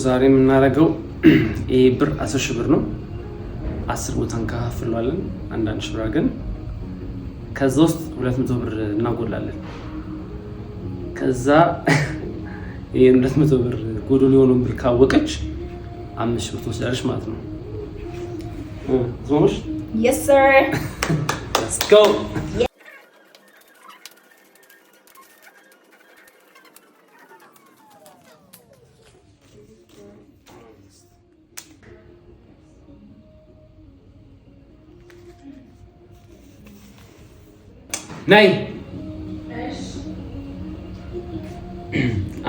ዛሬ የምናደርገው ይሄ ብር 10 ሺህ ብር ነው። 10 ቦታ እንከፋፍለዋለን አንዳንድ ሺህ ብር ግን ከዛ ውስጥ 200 ብር እናጎላለን። ከዛ ይሄ 200 ብር ጎዶሎ የሆነውን ብር ካወቀች 5 ሺህ ብር ትወስዳለች ማለት ነው። ዞኖሽ Yes sir. Let's go. ናይ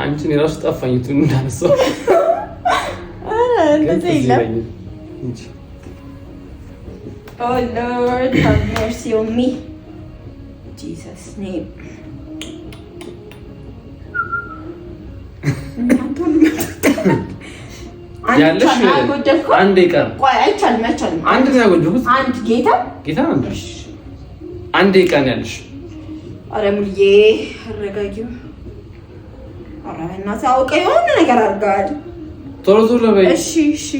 አንቺን የራሱ ጠፋኝ እንትን እንዳነሳው እንደዚህ ይላል እንጂ Oh Lord, have mercy on me. Jesus name. ያለሽ አንዴ ቀር ቆይ አይቻልም አንድ ነው ያጎደልኩት አንድ ጌታ ነው አንዴ ቀን ያለሽ አረ ሙልዬ አረጋጊው አረ እናት አውቀ የሆነ ነገር አድርጋል ቶሎ በይ እሺ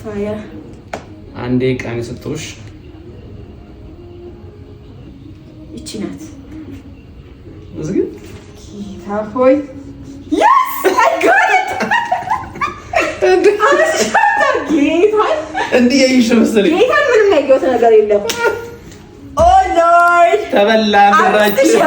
ፋያ አንዴ ቀን የሰጠሁሽ እቺ ናት እዚህ ጌታ ሆይ yes I got it ጌታ እንዴ ይሽመስልኝ ጌታ ምንም ያየሁት ነገር የለም oh lord ተበላ ብራችሁ